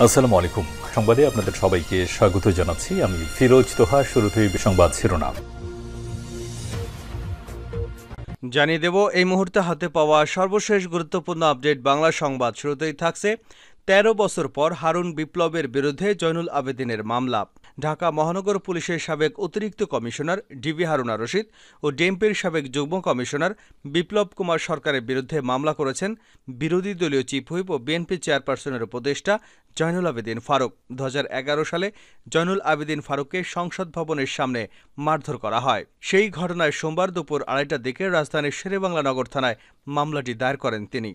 আসসালামু আলাইকুম। সংবাদে আপনাদের সবাইকে স্বাগত জানাচ্ছি। আমি ফিরোজ তোহা। শুরুতেই সংবাদ শিরোনাম জানিয়ে দেব এই মুহূর্তে হাতে পাওয়া সর্বশেষ গুরুত্বপূর্ণ আপডেট বাংলা সংবাদ। শুরুতেই থাকছে ১৩ বছর পর হারুন বিপ্লবের বিরুদ্ধে জয়নুল আবেদিনের মামলা। ঢাকা মহানগর পুলিশের সাবেক অতিরিক্ত কমিশনার ডিবি হারুনা রশিদ ও ডিএমপির সাবেক যুগ্ম কমিশনার বিপ্লব কুমার সরকারের বিরুদ্ধে মামলা করেছেন বিরোধী দলীয় চিফ হুইপ ও বিএনপি চেয়ারপারসনের উপদেষ্টা জয়নুল আবেদিন ফারুক। ২০১১ সালে জয়নুল আবেদিন ফারুককে সংসদ ভবনের সামনে মারধর করা হয়। সেই ঘটনায় সোমবার দুপুর ২:৩০টার দিকে রাজধানীর শেরেবাংলা নগর থানায় মামলাটি দায়ের করেন তিনি।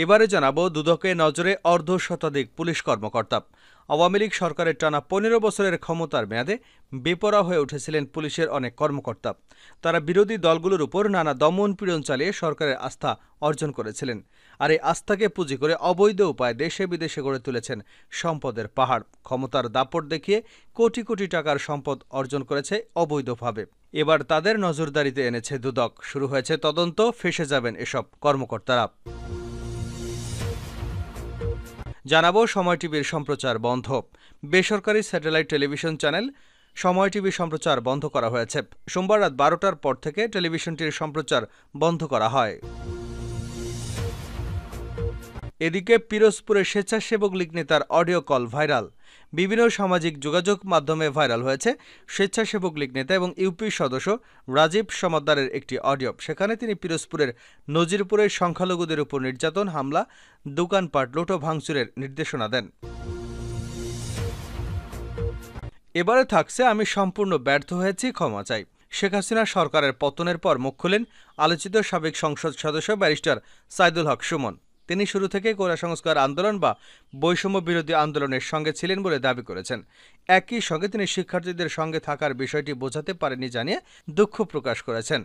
এবারে জানাবো দুদকে নজরে অর্ধশতাধিক পুলিশ কর্মকর্তা। আওয়ামী লীগ সরকারের টানা ১৫ বছরের ক্ষমতার মেয়াদে বেপরোয়া হয়ে উঠেছিলেন পুলিশের অনেক কর্মকর্তা। তারা বিরোধী দলগুলোর উপর নানা দমন পীড়ন চালিয়ে সরকারের আস্থা অর্জন করেছিলেন। আর এই আস্থাকে পুঁজি করে অবৈধ উপায়ে দেশে বিদেশে গড়ে তুলেছেন সম্পদের পাহাড়। ক্ষমতার দাপট দেখিয়ে কোটি কোটি টাকার সম্পদ অর্জন করেছে অবৈধভাবে। এবার তাদের নজরদারিতে এনেছে দুদক। শুরু হয়েছে তদন্ত, ফেঁসে যাবেন এসব কর্মকর্তারা। জানাবো সময় টিভির সম্প্রচার বন্ধ। বেসরকারি স্যাটেলাইট টেলিভিশন চ্যানেল সময় টিভি সম্প্রচার বন্ধ করা হয়েছে। সোমবার রাত ১২টার পর থেকে টেলিভিশনটির সম্প্রচার বন্ধ করা হয়। এদিকে পিরোজপুরের স্বেচ্ছাসেবক লীগ নেতার অডিও কল ভাইরাল। বিভিন্ন সামাজিক যোগাযোগ মাধ্যমে ভাইরাল হয়েছে স্বেচ্ছাসেবক লীগ নেতা এবং ইউপি সদস্য রাজীব সমাদ্দারের একটি অডিও। সেখানে তিনি পিরোজপুরের নজিরপুরের সংখ্যালঘুদের উপর নির্যাতন, হামলা, দোকানপাট লুট ও ভাঙচুরের নির্দেশনা দেন। এবারে থাকছে আমি সম্পূর্ণ ব্যর্থ হয়েছি, ক্ষমা চাই। শেখ হাসিনা সরকারের পতনের পর মুখ খুলেন আলোচিত সাবেক সংসদ সদস্য ব্যারিস্টার সাইদুল হক সুমন। তিনি শুরু থেকে কোটা সংস্কার আন্দোলন বা বৈষম্য বিরোধী আন্দোলনের সঙ্গে ছিলেন বলে দাবি করেছেন। একই সঙ্গে তিনি শিক্ষার্থীদের সঙ্গে থাকার বিষয়টি বোঝাতে পারেননি জানিয়ে দুঃখ প্রকাশ করেছেন।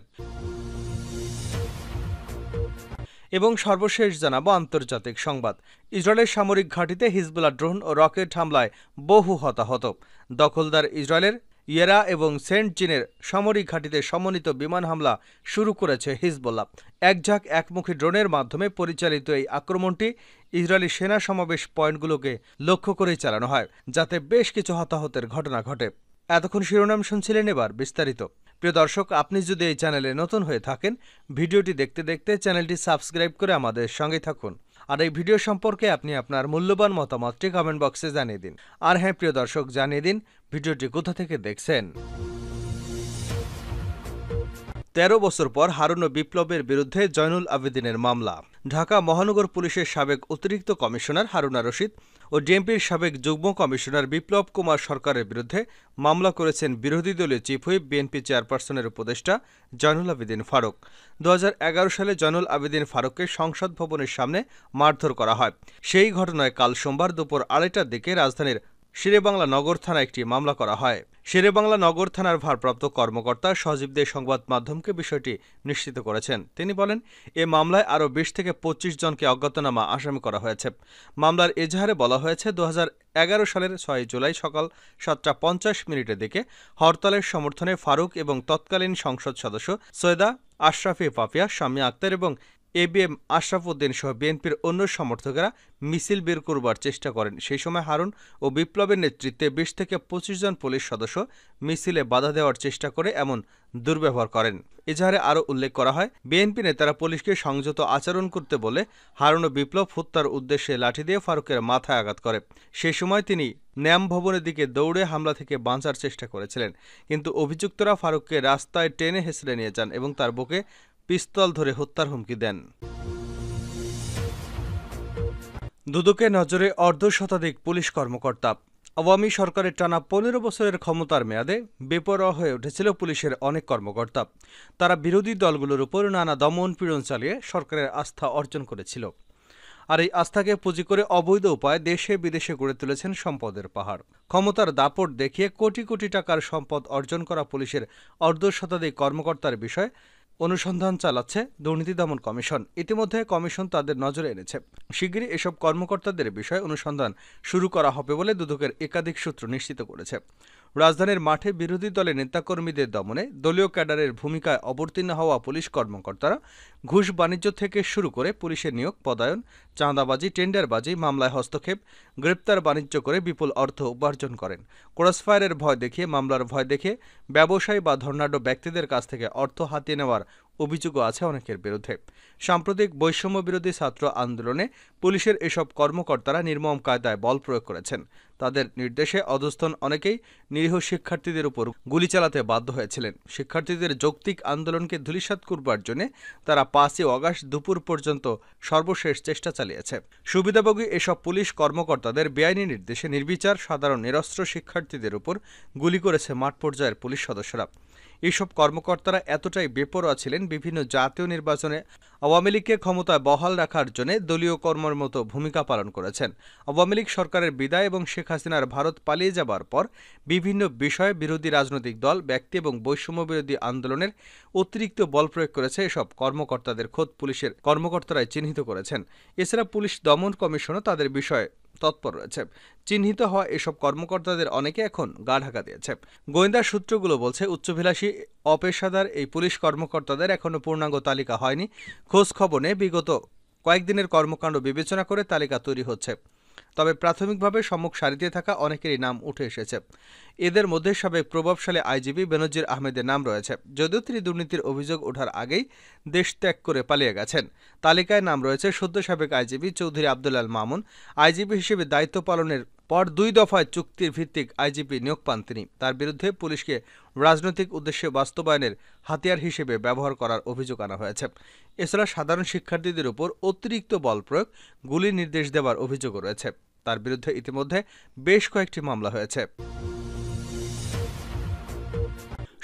এবং সর্বশেষ জানাবো আন্তর্জাতিক সংবাদ। ইসরায়েলের সামরিক ঘাঁটিতে হিজবুল্লাহ ড্রোন ও রকেট হামলায় বহু হতাহত। দখলদার ইসরায়েলের ইয়েরা এবং সেন্ট জিনের সামরিক ঘাঁটিতে সমন্বিত বিমান হামলা শুরু করেছে হিজবুল্লাহ। একঝাঁক একমুখী ড্রোনের মাধ্যমে পরিচালিত এই আক্রমণটি ইসরায়েলি সেনা সমাবেশ পয়েন্টগুলোকে লক্ষ্য করেই চালানো হয়, যাতে বেশ কিছু হতাহতের ঘটনা ঘটে। এতক্ষণ শিরোনাম শুনছিলেন, এবার বিস্তারিত। প্রিয় দর্শক, আপনি যদি এই চ্যানেলে নতুন হয়ে থাকেন, ভিডিওটি দেখতে দেখতে চ্যানেলটি সাবস্ক্রাইব করে আমাদের সঙ্গে থাকুন। আর এই ভিডিও সম্পর্কে আপনি আপনার মূল্যবান মতামতটি কমেন্ট বক্সে জানিয়ে দিন। আর হ্যাঁ প্রিয় দর্শক, জানিয়ে দিন ভিডিওটি কোথা থেকে দেখছেন। ১৩ বছর পর হারুন বিপ্লবের বিরুদ্ধে জয়নুল আবেদিনের মামলা। ঢাকা মহানগর পুলিশের সাবেক অতিরিক্ত কমিশনার হারুনা রশিদ ও ডিএমপির সাবেক যুগ্ম কমিশনার বিপ্লব কুমার সরকারের বিরুদ্ধে মামলা করেছেন বিরোধী দলীয় চিফ হুইপ বিএনপি চেয়ারপারসনের উপদেষ্টা জয়নুল আবেদিন ফারুক। ২০১১ সালে জয়নুল আবেদিন ফারুককে সংসদ ভবনের সামনে মারধর করা হয়। সেই ঘটনায় কাল সোমবার দুপুর ২:৩০টার দিকে রাজধানীর শেরেবাংলা নগর থানায় একটি মামলা করা হয়। শেরেবাংলা নগর থানার ভারপ্রাপ্ত কর্মকর্তা সজীব দে সংবাদ মাধ্যমকে বিষয়টি নিশ্চিত করেছেন। তিনি বলেন, এ মামলায় আরও ২০ থেকে ২৫ জনকে অজ্ঞাতনামা আসামি করা হয়েছে। মামলার এজাহারে বলা হয়েছে ২০১১ সালের ৬ জুলাই সকাল ৭টা৫০ দিকে হরতালের সমর্থনে ফারুক এবং তৎকালীন সংসদ সদস্য সৈয়দা আশরাফি পাপিয়া, শামিয়া আক্তার এবং এবিএম আশরাফ উদ্দিন সহ বিএনপির অন্য সমর্থকেরা মিছিল বের করবার চেষ্টা করেন। সেই সময় হারুন ও বিপ্লবের নেতৃত্বে ২০ থেকে ২৫ জন পুলিশ সদস্য মিছিলে বাধা দেওয়ার চেষ্টা করে এমন দুর্ব্যবহার করেন। এজাহারে আরও উল্লেখ করা হয়, বিএনপি নেতারা পুলিশকে সংযত আচরণ করতে বলে হারুন ও বিপ্লব হত্যার উদ্দেশ্যে লাঠি দিয়ে ফারুকের মাথায় আঘাত করে। সেই সময় তিনি ন্যাম ভবনের দিকে দৌড়ে হামলা থেকে বাঁচার চেষ্টা করেছিলেন, কিন্তু অভিযুক্তরা ফারুককে রাস্তায় টেনে হেঁচড়ে নিয়ে যান এবং তার বুকে পিস্তল ধরে হত্যার হুমকি দেন। দুদকে নজরে অর্ধশতাধিক পুলিশ কর্মকর্তা। আওয়ামী সরকারের টানা ১৫ বছরের ক্ষমতার মেয়াদে বেপরোয়া হয়ে উঠেছিল পুলিশের অনেক কর্মকর্তা। তারা বিরোধী দলগুলোর উপর নানা দমন পীড়ন চালিয়ে সরকারের আস্থা অর্জন করেছিল। আর এই আস্থাকে পুঁজি করে অবৈধ উপায়ে দেশে বিদেশে গড়ে তুলেছেন সম্পদের পাহাড়। ক্ষমতার দাপট দেখিয়ে কোটি কোটি টাকার সম্পদ অর্জন করা পুলিশের অর্ধশতাধিক কর্মকর্তার বিষয়ে অনুসন্ধান চালাচ্ছে দুর্নীতি দমন কমিশন। ইতিমধ্যে কমিশন তাদের নজরে এনেছে। শিগগিরই এসব কর্মকর্তাদের বিষয়ে অনুসন্ধান শুরু করা হবে বলে দুদকের একাধিক সূত্র নিশ্চিত করেছে। রাজধানীর মাঠে বিরোধী দলের নেতাকর্মীদের দমনে দলীয় ক্যাডারের ভূমিকায় অবতীর্ণ হওয়া পুলিশ কর্মকর্তারা ঘুষ বাণিজ্য থেকে শুরু করে পুলিশের নিয়োগ, পদায়ন, চাঁদাবাজি, টেন্ডারবাজি, মামলায় হস্তক্ষেপ, গ্রেপ্তার বাণিজ্য করে বিপুল অর্থ উপার্জন করেন। ক্রসফায়ারের ভয় দেখিয়ে, মামলার ভয় দেখে ব্যবসায়ী বা ধর্নাঢ্য ব্যক্তিদের কাছ থেকে অর্থ হাতিয়ে নেওয়ার অভিযোগও আছে অনেকের বিরুদ্ধে। সাম্প্রতিক বৈষম্য বিরোধী ছাত্র আন্দোলনে পুলিশের এসব কর্মকর্তারা নির্মম কায়দায় বল প্রয়োগ করেছেন। তাদের নির্দেশে অধস্তন অনেকেই নিরীহ শিক্ষার্থীদের উপর গুলি চালাতে বাধ্য হয়েছিলেন। শিক্ষার্থীদের যৌক্তিক আন্দোলনকে ধূলিসাৎ করবার জন্য তারা ৫ই আগস্ট দুপুর পর্যন্ত সর্বশেষ চেষ্টা চালিয়েছে। সুবিধাভোগী এসব পুলিশ কর্মকর্তাদের বেআইনি নির্দেশে নির্বিচার সাধারণ নিরস্ত্র শিক্ষার্থীদের উপর গুলি করেছে মাঠ পর্যায়ের পুলিশ সদস্যরা। এইসব কর্মকর্তারা এতটাই বেপরোয়া ছিলেন, বিভিন্ন জাতীয় নির্বাচনে আওয়ামী লীগকে ক্ষমতায় বহাল রাখার জন্য দলীয় কর্মের মতো ভূমিকা পালন করেছেন। আওয়ামী লীগ সরকারের বিদায় এবং শেখ হাসিনার ভারত পালিয়ে যাবার পর বিভিন্ন বিষয়ে বিরোধী রাজনৈতিক দল, ব্যক্তি এবং বৈষম্য বিরোধী আন্দোলনের অতিরিক্ত বল প্রয়োগ করেছে এসব কর্মকর্তাদের খোদ পুলিশের কর্মকর্তারাই চিহ্নিত করেছেন। এছাড়া পুলিশ দমন কমিশনও তাদের বিষয়ে তৎপর রয়েছে। চিহ্নিত হওয়া এসব কর্মকর্তাদের অনেকে এখন গা ঢাকা দিয়েছে। গোয়েন্দা সূত্রগুলো বলছে, উচ্চভিলাষী অপেশাদার এই পুলিশ কর্মকর্তাদের এখনো পূর্ণাঙ্গ তালিকা হয়নি। খোঁজ খবর নিয়ে বিগত কয়েকদিনের কর্মকাণ্ড বিবেচনা করে তালিকা তৈরি হচ্ছে। তবে প্রাথমিকভাবে সম্মুখ সারিতে থাকা অনেকেরই নাম উঠে এসেছে। এদের মধ্যে সাবেক প্রভাবশালী আইজিপি বেনজির আহমেদের নাম রয়েছে, যদিও তিনি দুর্নীতির অভিযোগ ওঠার আগেই দেশ ত্যাগ করে পালিয়ে গেছেন। তালিকায় নাম রয়েছে সদ্য সাবেক আইজিপি চৌধুরী আব্দুল আল মামুন। আইজিপি হিসেবে দায়িত্ব পালনের পর ২ দফায় চুক্তির ভিত্তিক আইজিপি নিয়োগ পান তিনি। তার বিরুদ্ধে পুলিশকে রাজনৈতিক উদ্দেশ্যে বাস্তবায়নের হাতিয়ার হিসেবে ব্যবহার করার অভিযোগ আনা হয়েছে। এছাড়া সাধারণ শিক্ষার্থীদের উপর অতিরিক্ত বল প্রয়োগ, গুলির নির্দেশ দেওয়ার অভিযোগও রয়েছে। তার বিরুদ্ধে ইতিমধ্যে বেশ কয়েকটি মামলা হয়েছে।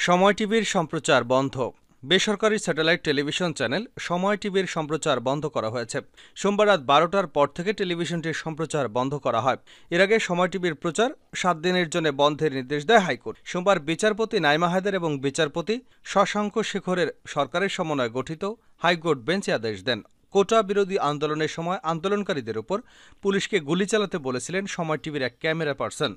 সময় টিভির সম্প্রচার বন্ধ। বেসরকারি স্যাটেলাইট টেলিভিশন চ্যানেল সময় টিভির সম্প্রচার বন্ধ করা হয়েছে। সোমবার রাত ১২টার পর থেকে টেলিভিশনটির সম্প্রচার বন্ধ করা হয়। এর আগে সময় টিভির প্রচার ৭ দিনের জন্য বন্ধের নির্দেশ দেয় হাইকোর্ট। সোমবার বিচারপতি নাইমা হায়দার এবং বিচারপতি শশাঙ্ক শেখরের সরকারের সমন্বয়ে গঠিত হাইকোর্ট বেঞ্চ আদেশ দেন। কোটা বিরোধী আন্দোলনের সময় আন্দোলনকারীদের উপর পুলিশকে গুলি চালাতে বলেছিলেন সময় টিভির এক ক্যামেরা পার্সন।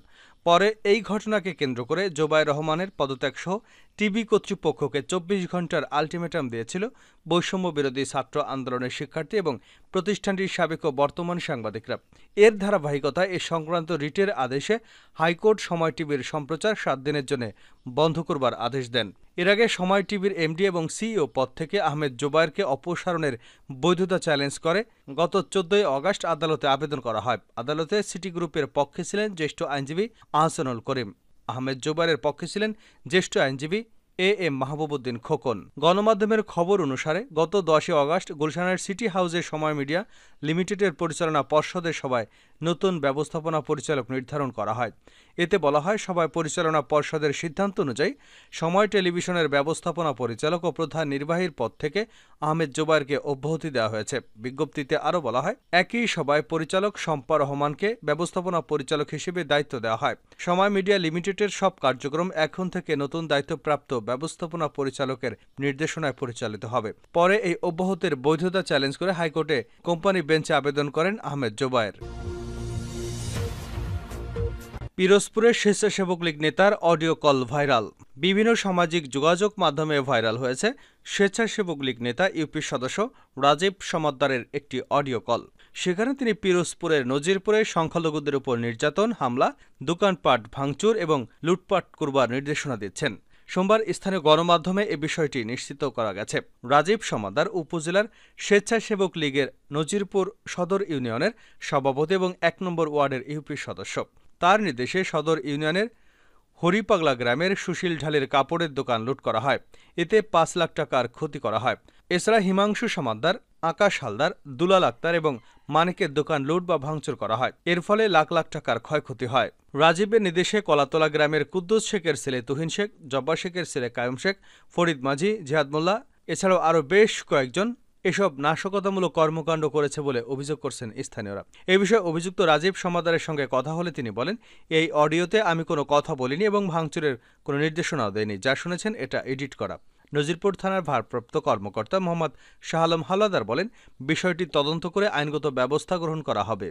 পরে এই ঘটনাকে কেন্দ্র করে জোবায়ের রহমানের পদত্যাগসহ টিভি কর্তৃপক্ষকে ২৪ ঘণ্টার আলটিমেটাম দিয়েছিল বৈষম্য বিরোধী ছাত্র আন্দোলনের শিক্ষার্থী এবং প্রতিষ্ঠানটির সাবেক ও বর্তমান সাংবাদিকরা। এর ধারাবাহিকতায় এ সংক্রান্ত রিটের আদেশে হাইকোর্ট সময় টিভির সম্প্রচার ৭ দিনের জন্য বন্ধ করবার আদেশ দেন। এর আগে সময় টিভির এমডি এবং সিইও পদ থেকে আহমেদ জোবায়েরকে অপসারণের বৈধতা চ্যালেঞ্জ করে গত ১৪ আগস্ট আদালতে আবেদন করা হয়। আদালতে সিটি গ্রুপের পক্ষে ছিলেন জ্যেষ্ঠ আইনজীবী আহসানুল করিম। আহমেদ জোবায়েরের পক্ষে ছিলেন জ্যেষ্ঠ আইনজীবী এএম মাহবুবউদ্দিন খোকন। গণমাধ্যমের খবর অনুসারে গত ১০ আগস্ট গুলশানের সিটি হাউসে সময় মিডিয়া লিমিটেডের পরিচালনা পর্ষদের সভায় নতুন ব্যবস্থাপনা পরিচালক নির্ধারণ করা হয়। এতে বলা হয়, সভায় পরিচালনা পর্ষদের সিদ্ধান্ত অনুযায়ী সময় টেলিভিশনের ব্যবস্থাপনা পরিচালক ও প্রধান নির্বাহীর পদ থেকে আহমেদ জোবায়েরকে অব্যাহতি দেওয়া হয়েছে। বিজ্ঞপ্তিতে আরও বলা হয়, একই সভায় পরিচালক শম্পা রহমানকে ব্যবস্থাপনা পরিচালক হিসেবে দায়িত্ব দেওয়া হয়। সময় মিডিয়া লিমিটেডের সব কার্যক্রম এখন থেকে নতুন দায়িত্বপ্রাপ্ত ব্যবস্থাপনা পরিচালকের নির্দেশনায় পরিচালিত হবে। পরে এই অব্যাহতির বৈধতা চ্যালেঞ্জ করে হাইকোর্টে কোম্পানি বেঞ্চে আবেদন করেন আহমেদ জোবায়ের। পিরোজপুরের স্বেচ্ছাসেবক লীগ নেতার অডিও কল ভাইরাল। বিভিন্ন সামাজিক যোগাযোগ মাধ্যমে ভাইরাল হয়েছে স্বেচ্ছাসেবক লীগ নেতা ইউপির সদস্য রাজীব সমাদ্দারের একটি অডিও কল। সেখানে তিনি পিরোজপুরের নজিরপুরে সংখ্যালঘুদের উপর নির্যাতন, হামলা, দোকানপাট ভাঙচুর এবং লুটপাট করবার নির্দেশনা দিচ্ছেন। সোমবার স্থানীয় গণমাধ্যমে এ বিষয়টি নিশ্চিত করা গেছে। রাজীব সমাদ্দার উপজেলার স্বেচ্ছাসেবক লীগের নজিরপুর সদর ইউনিয়নের সভাপতি এবং ১ নম্বর ওয়ার্ডের ইউপি সদস্য। তার নির্দেশে সদর ইউনিয়নের হরিপাগলা গ্রামের সুশীল ঢালের কাপড়ের দোকান লুট করা হয়। এতে ৫ লাখ টাকার ক্ষতি করা হয়। এছাড়া হিমাংশু সমাদ্দার, আকাশ হালদার, দুলাল আক্তার এবং মানিকের দোকান লুট বা ভাঙচুর করা হয়। এর ফলে লাখ লাখ টাকার ক্ষয়ক্ষতি হয়। রাজীবের নির্দেশে কলাতলা গ্রামের কুদ্দুস শেখের ছেলে তুহিন শেখ, জব্বা শেখের ছেলে কায়ুম শেখ, ফরিদ মাঝি, জিহাদ মোল্লা এছাড়াও আরও বেশ কয়েকজন এসব নাশকতামূলক কর্মকাণ্ড করেছে বলে অভিযোগ করছেন স্থানীয়রা। এ বিষয়ে অভিযুক্ত রাজীব সমাদ্দারের সঙ্গে কথা হলে তিনি বলেন, এই অডিওতে আমি কোনো কথা বলিনি এবং ভাঙচুরের কোনো নির্দেশনাও দেয়নি। যা শুনেছেন এটা এডিট করা। নজিরপুর থানার ভারপ্রাপ্ত কর্মকর্তা মোহাম্মদ শাহ আলম হাওলাদার বলেন, বিষয়টি তদন্ত করে আইনগত ব্যবস্থা গ্রহণ করা হবে।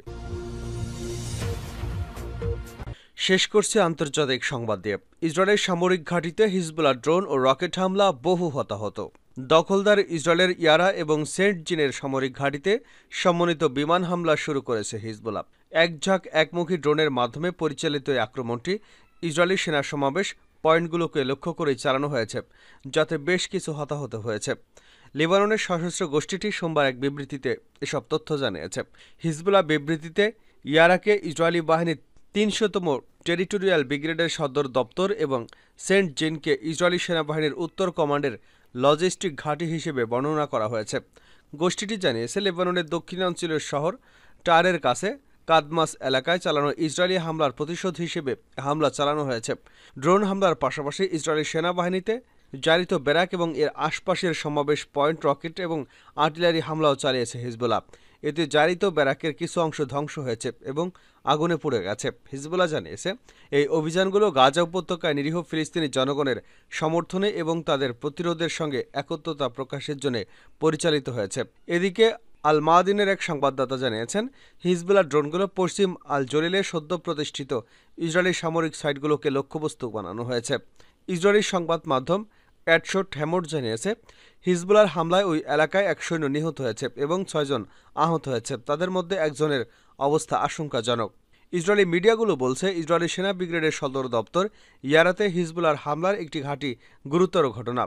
শেষ করছে আন্তর্জাতিক সংবাদ দিয়ে। ইসরায়েলের সামরিক ঘাঁটিতে হিজবুল্লাহ ড্রোন ও রকেট হামলা, বহু হতাহত। দখলদার ইসরায়েলের ইয়ারা এবং সেন্ট জিনের সামরিক ঘাঁটিতে সমন্বিত বিমান হামলা শুরু করেছে হিজবুল্লাহ। এক ঝাঁক একমুখী ড্রোনের মাধ্যমে পরিচালিত এই আক্রমণটি ইসরায়েলি সেনা সমাবেশ পয়েন্টগুলোকে লক্ষ্য করেই চালানো হয়েছে, যাতে বেশ কিছু হতাহত হয়েছে। লেবাননের সশস্ত্র গোষ্ঠীটি সোমবার এক বিবৃতিতে এসব তথ্য জানিয়েছে। হিজবুল্লাহ বিবৃতিতে ইয়ারাকে ইসরায়েলি বাহিনীর ৩০০তম টেরিটোরিয়াল ব্রিগেডের সদর দপ্তর এবং সেন্ট জিনকে ইসরায়েলি সেনাবাহিনীর উত্তর কমান্ডের লজিস্টিক ঘাঁটি হিসেবে বর্ণনা করা হয়েছে। গোষ্ঠীটি জানিয়েছে, লেবাননের দক্ষিণাঞ্চলীয় শহর টারের কাছে কাদমাস এলাকায় চালানো ইসরায়েলি হামলার প্রতিশোধ হিসেবে হামলা চালানো হয়েছে। ড্রোন হামলার পাশাপাশি ইসরায়েলি সেনাবাহিনীতে জারিত ব্যারাক এবং এর আশপাশের সমাবেশ পয়েন্ট রকেট এবং আর্টিলারি হামলাও চালিয়েছে হিজবুল্লাহ। এতে জারিত ব্যারাকের কিছু অংশ ধ্বংস হয়েছে এবং আগুনে পুড়ে গেছে। হিজবুল্লাহ জানিয়েছে, এই অভিযানগুলো গাজা উপত্যকায় নিরীহ ফিলিস্তিনি জনগণের সমর্থনে এবং তাদের প্রতিরোধের সঙ্গে একত্রতা প্রকাশের জন্য পরিচালিত হয়েছে। এদিকে আল মাদিনের এক সংবাদদাতা জানিয়েছেন, হিজবুল্লাহ ড্রোনগুলো পশ্চিম আল জলিলে সদ্য প্রতিষ্ঠিত ইসরায়েলি সামরিক সাইটগুলোকে লক্ষ্যবস্তু বানানো হয়েছে। ইসরায়েলি সংবাদ মাধ্যম অ্যাডশোট হ্যামোড জানিয়েছে, হিজবুল্লাহর হামলায় ওই এলাকায় এক সৈন্য নিহত হয়েছে এবং ৬ জন আহত হয়েছে। তাদের মধ্যে একজনের অবস্থা আশঙ্কাজনক। ইসরায়েলি মিডিয়াগুলো বলছে, ইসরায়েলি সেনা ব্রিগেডের সদর দপ্তর ইয়ারাতে হিজবুল্লাহর হামলার একটি ঘাঁটি গুরুতর ঘটনা।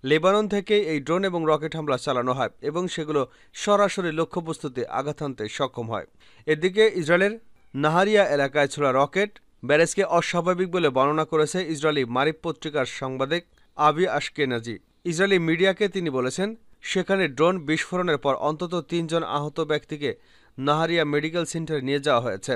লেবানন থেকে এই ড্রোন এবং রকেট হামলা চালানো হয় এবং সেগুলো সরাসরি লক্ষ্যবস্তুতে আঘাত হানতে সক্ষম হয়। এদিকে ইসরায়েলের নাহারিয়া এলাকায় ছোড়া রকেট ব্যারেজকে অস্বাভাবিক বলে বর্ণনা করেছে ইসরায়েলি মারিফ পত্রিকার সাংবাদিক আবি আশকেনাজি। ইসরায়েলি মিডিয়াকে তিনি বলেছেন, সেখানে ড্রোন বিস্ফোরণের পর অন্তত ৩ জন আহত ব্যক্তিকে নাহারিয়া মেডিকেল সেন্টারে নিয়ে যাওয়া হয়েছে।